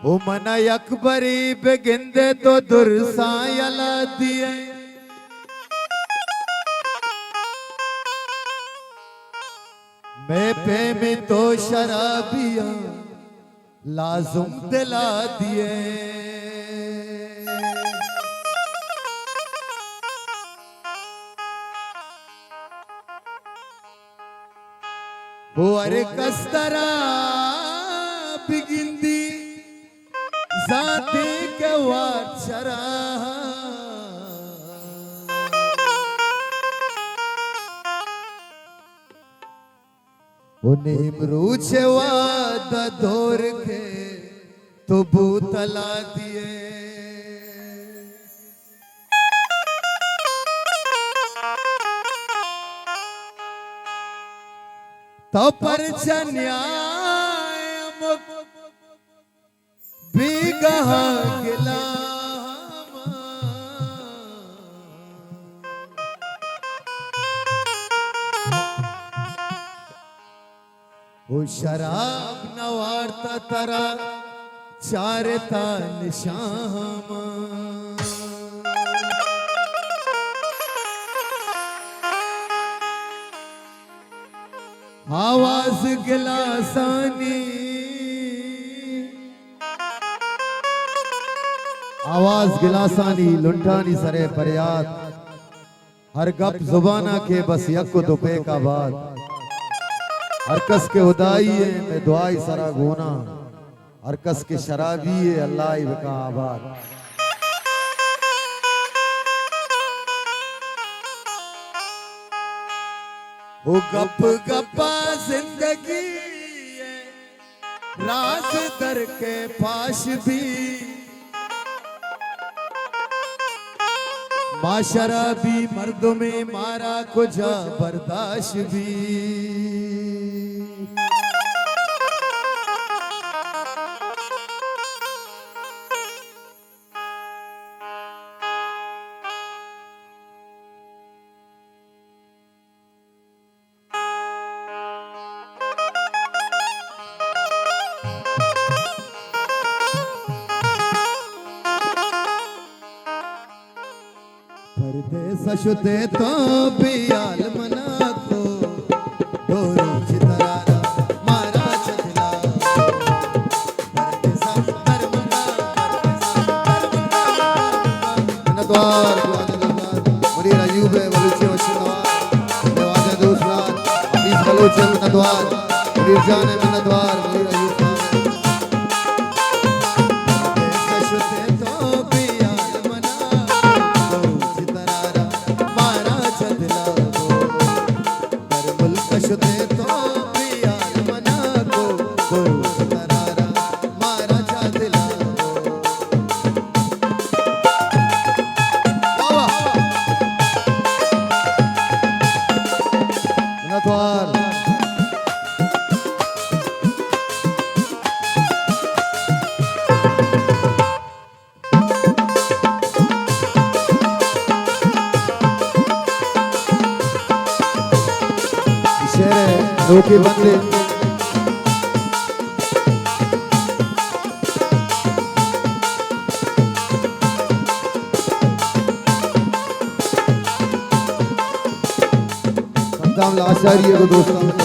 हो मना अकबरी बेगिंदे तो दुरसायला दिए मैं पे में तो शराबिया लाजुम दिला दिए वो अरे कस्तरा बिगिंदी जाती के वाचरा उन्हें मरूचे वादा दौर के तो भूतला दिए तो पर न्याय बीगह गिला वो शराब नवारता तरा चारता निशाम आवाज गिलासानी आवाज गिलासानी लुंठानी सरे फरियाद हर गप जुबाना के बस यक दुपे का बाद हर कस के उदाई है मैं दुआई सरा गोना हर कस के शराबी है अल्लाह का आबाद वो गप गपा जिंदगी राज दर के पास भी माशरा भी मर्दों में मारा कुछ बर्दाश्त भी सशुते तो बियाल मना को डोरो चितरारा मारा चला परदेसा दरमना नद्वार मुरी अयूब बलूची वशनवार नवाजा दूसरात अमीस बलूची नद्वार मुरी जान नद्वार मुरी अयूब रोके बंदे संताम लाचारी को दोस्तों में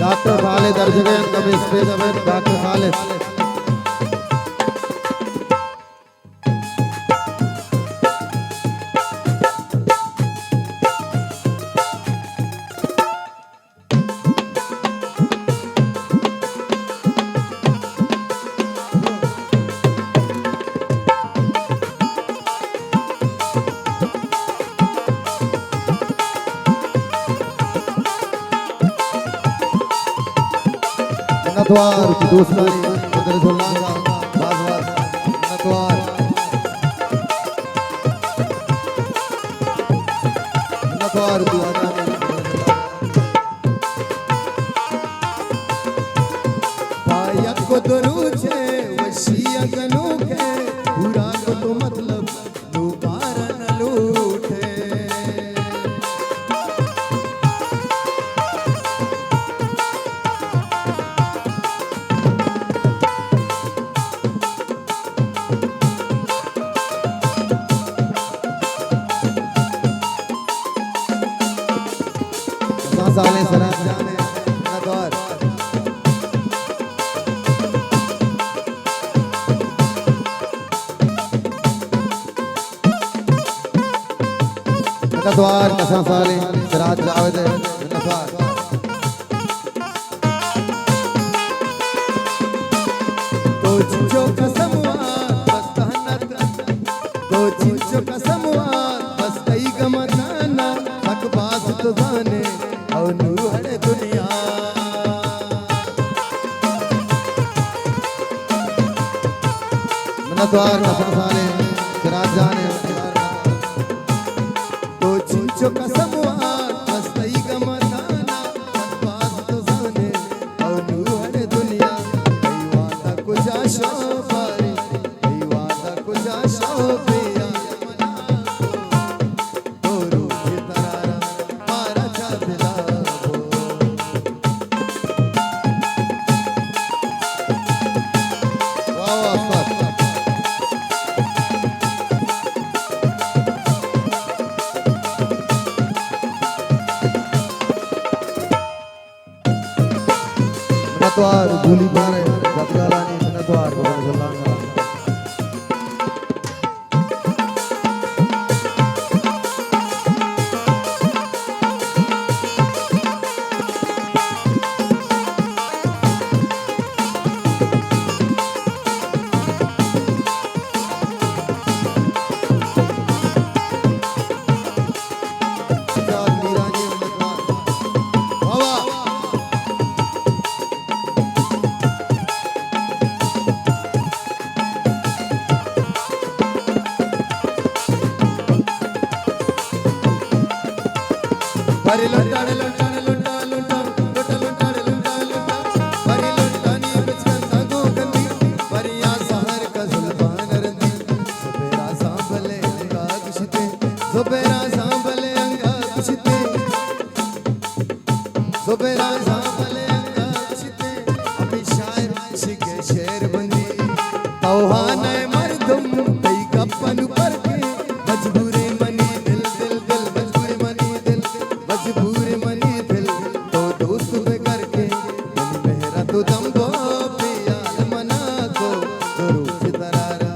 डॉक्टर खालिद अर्जगन कभी स्पेस अवेद डॉक्टर खालिद नतवार की दोस्तानी उधर सोलांगा बाजवार नतवार नतवार की आजादी भाई को दरूचे वशिया गनु के पूरा को तो मतलब दोबारा न लूटे साले सराज जाने नतवार नतवार कसा साले सराज जावेद नतवार तो जिंजो कसम हुआ बस कहनत तो जिंजो कसम हुआ बस कई गमताना हक बात तो जाने और नू हरे दुनिया नतवार कसम साले सराज जाने तो जिंजो कसम हुआ बस कई गमताना हक बात तो जाने और नू हरे दुनिया कई वादा कुछ आशा पारी कई वादा कुछ आशा पिया तो रूह तरारा मारा चादला वाह वाह नतवार भूली बारे गदगालानी नतवार को बोलांगा हरे लुंटा लुंटा लुंटा लुंटा लुंटा लुंटा लुंटा लुंटा हरे लुंटानी बचकर सागो गंदी परिया सहर का जुल्फान रंदी सुबेरा सांभले अंगा कुछते सुबेरा सांभले अंगा कुछते सुबेरा सांभले अंगा कुछते अभी शायर शिके शेर बंदी तौहाने मर्दम कई कपन पर के मजबूरे मनी दिल दिल दिल मजबूरे मनी दिल मजबूर मनी दिल तो दोस्त पे करके मन मेरा तो दम दो पिया मना को रूह तरारा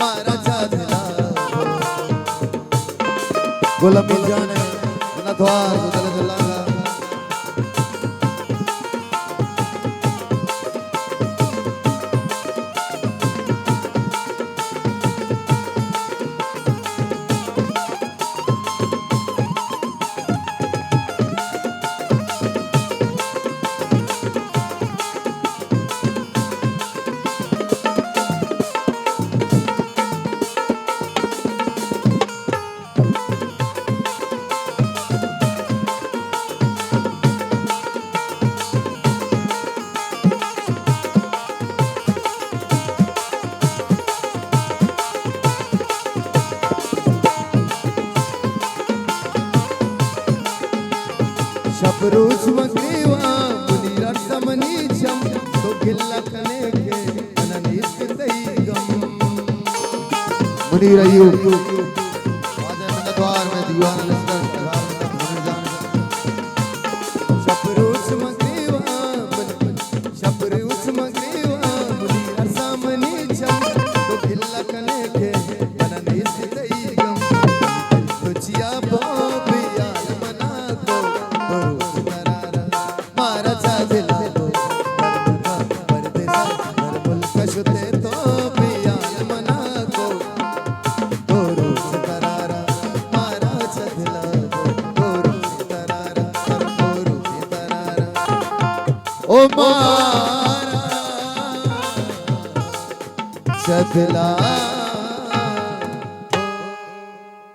मारा चादला गुलामी जाने नतवार उधर चलागा शबरूच मगरीवा मुनी रटमनी चम तो गिल्ला कने के अननीस के तई गम मुनी रहियो आजा नतवार में दीवान लश्कर शबरूच मगरीवा शबरूच मगरीवा मुनी रटमनी चम तो गिल्ला कने के अननीस के तई गम तुझिया बोबिया मना को मारा चादला परदेसा हर मुल्क शुते तो पिया मना को तो रोज तरारा मारा चादला तो रोज तरारा ओ मारा शफला